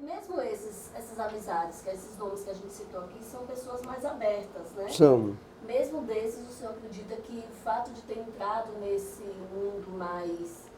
Mesmo essas amizades, que esses nomes que a gente citou aqui, são pessoas mais abertas, né? São. Mesmo desses, o senhor acredita que o fato de ter entrado nesse mundo mais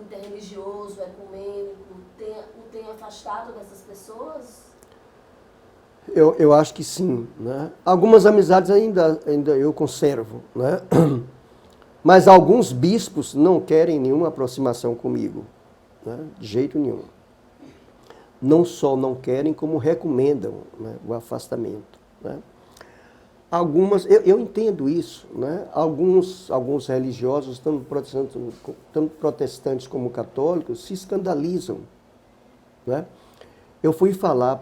interreligioso, ecumênico, o tenha afastado dessas pessoas? Eu acho que sim, né? Algumas amizades ainda eu conservo, né? Mas alguns bispos não querem nenhuma aproximação comigo, né? De jeito nenhum. Não só não querem, como recomendam, né, o afastamento, né? Algumas, eu entendo isso, né? Alguns religiosos, tanto protestantes como católicos, se escandalizam, né? Eu fui falar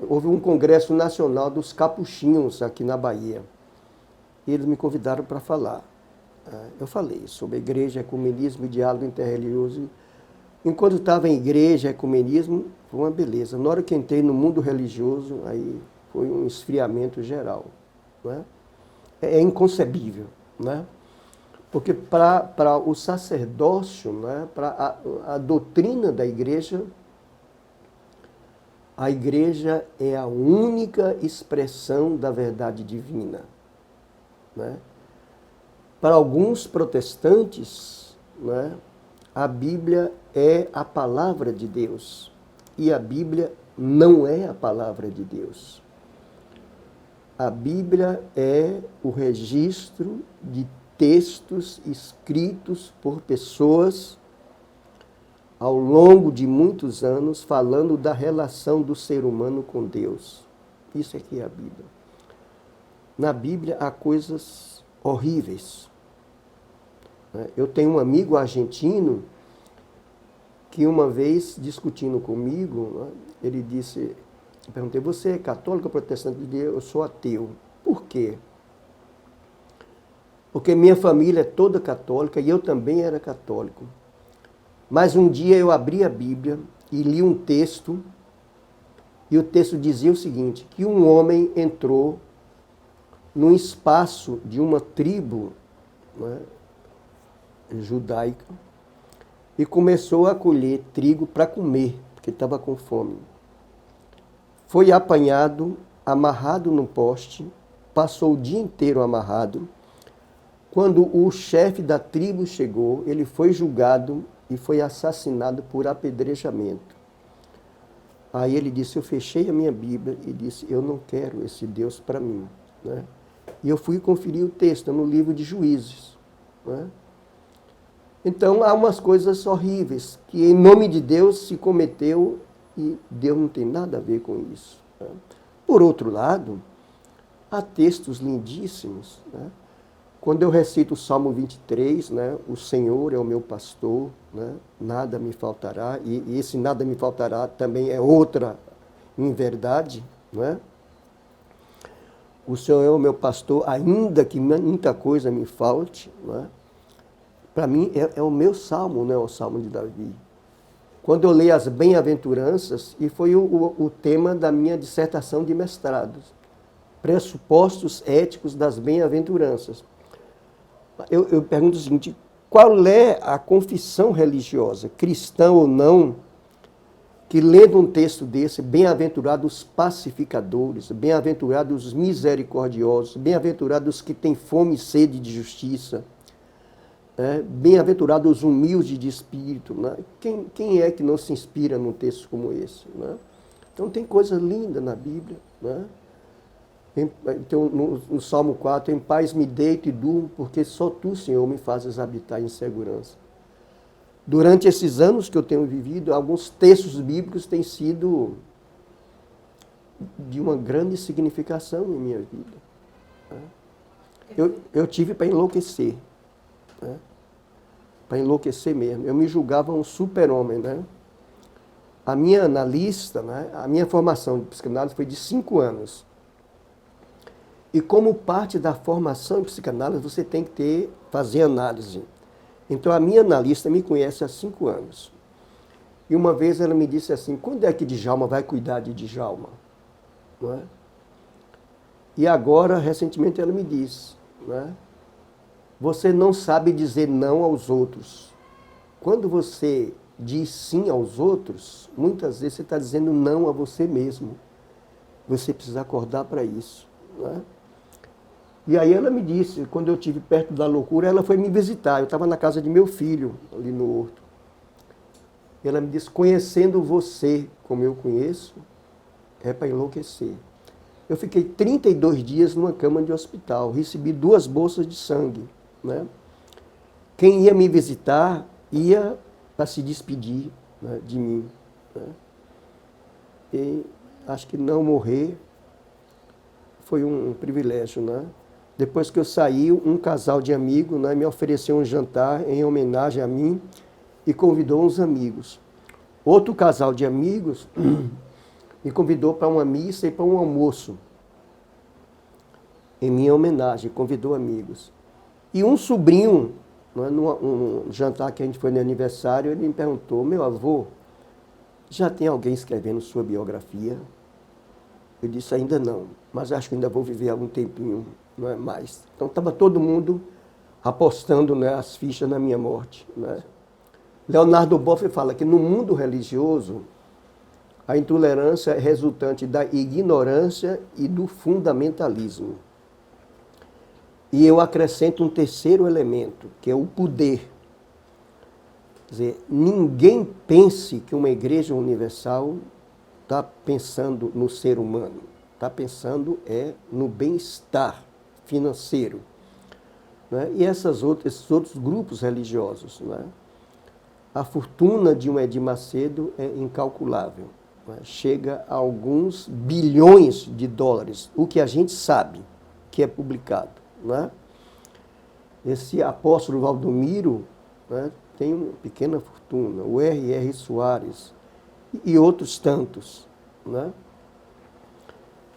houve um congresso nacional dos capuchinhos aqui na Bahia. E eles me convidaram para falar. Eu falei sobre igreja, ecumenismo e diálogo interreligioso. Enquanto estava em igreja, ecumenismo, foi uma beleza. Na hora que entrei no mundo religioso, aí foi um esfriamento geral, né? É inconcebível, né? Porque para o sacerdócio, né, para a doutrina da igreja, a igreja é a única expressão da verdade divina, né? Para alguns protestantes, né, a Bíblia é a palavra de Deus e a Bíblia não é a palavra de Deus. A Bíblia é o registro de textos escritos por pessoas ao longo de muitos anos falando da relação do ser humano com Deus. Isso aqui é a Bíblia. Na Bíblia há coisas horríveis. Eu tenho um amigo argentino que uma vez, discutindo comigo, ele disse, eu perguntei, você é católico ou protestante? Ele disse, eu sou ateu. Por quê? Porque minha família é toda católica e eu também era católico. Mas um dia eu abri a Bíblia e li um texto, e o texto dizia o seguinte, que um homem entrou num espaço de uma tribo, né, judaica, e começou a colher trigo para comer, porque estava com fome. Foi apanhado, amarrado no poste, passou o dia inteiro amarrado. Quando o chefe da tribo chegou, ele foi julgado e foi assassinado por apedrejamento. Aí ele disse, eu fechei a minha Bíblia e disse, eu não quero esse Deus para mim, né? E eu fui conferir o texto no livro de Juízes, né? Então há umas coisas horríveis que em nome de Deus se cometeu e Deus não tem nada a ver com isso, né? Por outro lado, há textos lindíssimos, né? Quando eu recito o Salmo 23, né, o Senhor é o meu pastor, né, nada me faltará, e esse nada me faltará também é outra inverdade, né? O Senhor é o meu pastor, ainda que muita coisa me falte, né? Para mim é o meu salmo, né, o Salmo de Davi. Quando eu leio as bem-aventuranças, e foi o tema da minha dissertação de mestrado, pressupostos éticos das bem-aventuranças. Eu pergunto o seguinte, qual é a confissão religiosa, cristã ou não, que lendo um texto desse, bem-aventurados os pacificadores, bem-aventurados os misericordiosos, bem-aventurados os que têm fome e sede de justiça, né? Bem-aventurados os humildes de espírito, né? Quem é que não se inspira num texto como esse, né? Então tem coisa linda na Bíblia, né? Então, no Salmo 4, em paz me deito e durmo, porque só tu, Senhor, me fazes habitar em segurança. Durante esses anos que eu tenho vivido, alguns textos bíblicos têm sido de uma grande significação em minha vida. Eu tive para enlouquecer, né? Para enlouquecer mesmo. Eu me julgava um super-homem, né? A minha analista, né? A minha formação de psicanálise foi de 5 anos. E como parte da formação em psicanálise, você tem que fazer análise. Então, a minha analista me conhece há 5 anos. E uma vez ela me disse assim, quando é que Djalma vai cuidar de Djalma? Não é? E agora, recentemente, ela me disse, não é? Você não sabe dizer não aos outros. Quando você diz sim aos outros, muitas vezes você está dizendo não a você mesmo. Você precisa acordar para isso. Né? E aí ela me disse, quando eu estive perto da loucura, ela foi me visitar. Eu estava na casa de meu filho, ali no Horto. E ela me disse, conhecendo você como eu conheço, é para enlouquecer. Eu fiquei 32 dias numa cama de hospital, recebi 2 bolsas de sangue. Né? Quem ia me visitar ia para se despedir, né, de mim. Né? E acho que não morrer foi um privilégio. Né? Depois que eu saí, um casal de amigos, né, me ofereceu um jantar em homenagem a mim e convidou uns amigos. Outro casal de amigos me convidou para uma missa e para um almoço. Em minha homenagem, convidou amigos. E um sobrinho, né, num jantar que a gente foi no aniversário, ele me perguntou, meu avô, já tem alguém escrevendo sua biografia? Eu disse, ainda não, mas acho que ainda vou viver algum tempinho, não é mais. Então estava todo mundo apostando, né, as fichas na minha morte. Né? Leonardo Boff fala que no mundo religioso, a intolerância é resultante da ignorância e do fundamentalismo. E eu acrescento um terceiro elemento, que é o poder. Quer dizer, ninguém pense que uma igreja universal está pensando no ser humano, está pensando no bem-estar financeiro. Né? E esses outros grupos religiosos, né? A fortuna de um Edir Macedo é incalculável, né? Chega a alguns bilhões de dólares, o que a gente sabe que é publicado. Né? Esse apóstolo Valdomiro, né, tem uma pequena fortuna, o R.R. Soares e outros tantos. Né?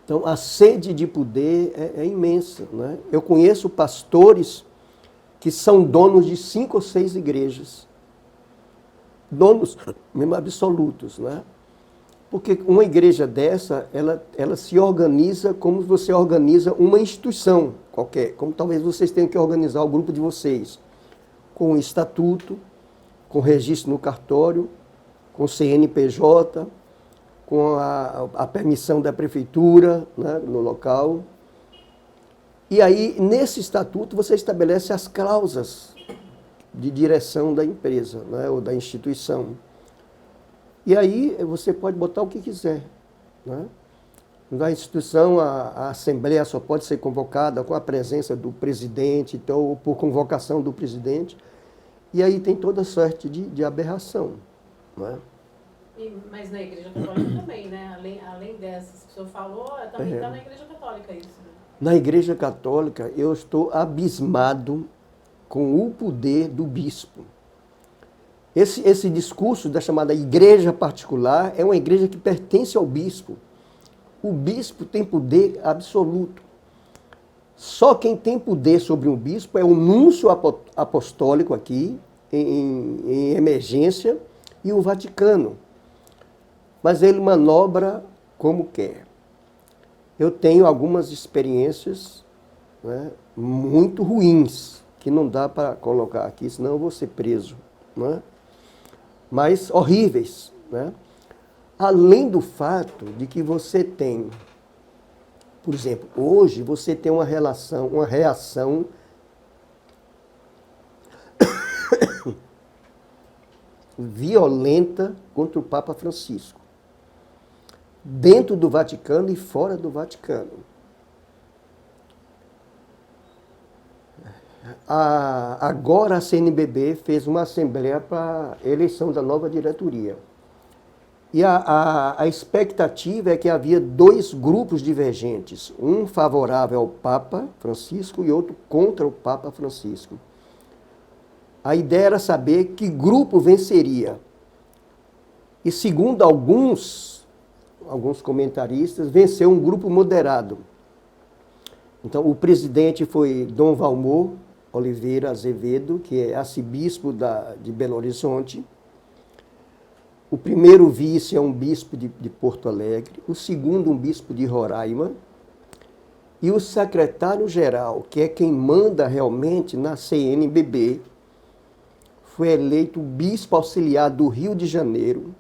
Então, a sede de poder é imensa. Né? Eu conheço pastores que são donos de 5 ou 6 igrejas. Donos mesmo absolutos. Né? Porque uma igreja dessa, ela se organiza como você organiza uma instituição qualquer. Como talvez vocês tenham que organizar o grupo de vocês. Com estatuto, com registro no cartório, com CNPJ, com a permissão da prefeitura, né, no local. E aí, nesse estatuto, você estabelece as cláusulas de direção da empresa, né, ou da instituição. E aí você pode botar o que quiser. Né? Na instituição, a assembleia só pode ser convocada com a presença do presidente, então, ou por convocação do presidente. E aí tem toda sorte de aberração. Né? Mas na Igreja Católica também, né? Além dessas que o senhor falou, também está na Igreja Católica isso. Né? Na Igreja Católica, eu estou abismado com o poder do bispo. Esse discurso da chamada igreja particular é uma igreja que pertence ao bispo. O bispo tem poder absoluto. Só quem tem poder sobre um bispo é o núncio apostólico aqui, em emergência, e o Vaticano. Mas ele manobra como quer. Eu tenho algumas experiências, né, muito ruins, que não dá para colocar aqui, senão eu vou ser preso. Né? Mas horríveis. Né? Além do fato de que você tem, por exemplo, hoje você tem uma reação violenta contra o Papa Francisco, dentro do Vaticano e fora do Vaticano. Agora a CNBB fez uma assembleia para a eleição da nova diretoria. E a expectativa é que havia 2 grupos divergentes, um favorável ao Papa Francisco e outro contra o Papa Francisco. A ideia era saber que grupo venceria. E segundo alguns comentaristas, venceu um grupo moderado. Então o presidente foi Dom Valmor Oliveira Azevedo, que é arcebispo de Belo Horizonte. O primeiro vice é um bispo de Porto Alegre, o segundo um bispo de Roraima, e o secretário-geral, que é quem manda realmente na CNBB, foi eleito bispo auxiliar do Rio de Janeiro,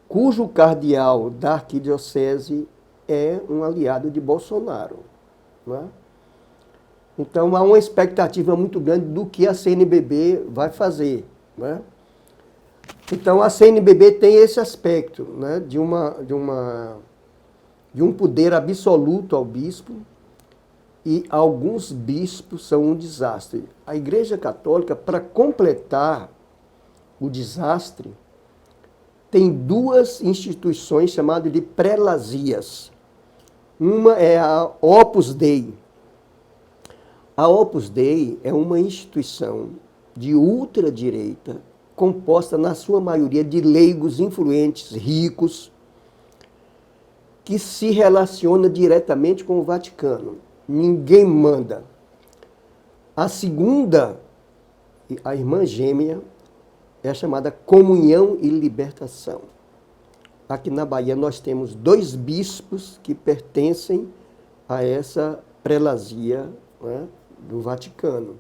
cujo cardeal da arquidiocese é um aliado de Bolsonaro. Não é? Então, há uma expectativa muito grande do que a CNBB vai fazer. Não é? Então, a CNBB tem esse aspecto, né, de um poder absoluto ao bispo, e alguns bispos são um desastre. A Igreja Católica, para completar o desastre, tem duas instituições chamadas de prelazias. Uma é a Opus Dei. A Opus Dei é uma instituição de ultradireita, composta na sua maioria de leigos influentes, ricos, que se relaciona diretamente com o Vaticano. Ninguém manda. A segunda, a irmã gêmea, é a chamada Comunhão e Libertação. Aqui na Bahia nós temos 2 bispos que pertencem a essa prelazia, né, do Vaticano.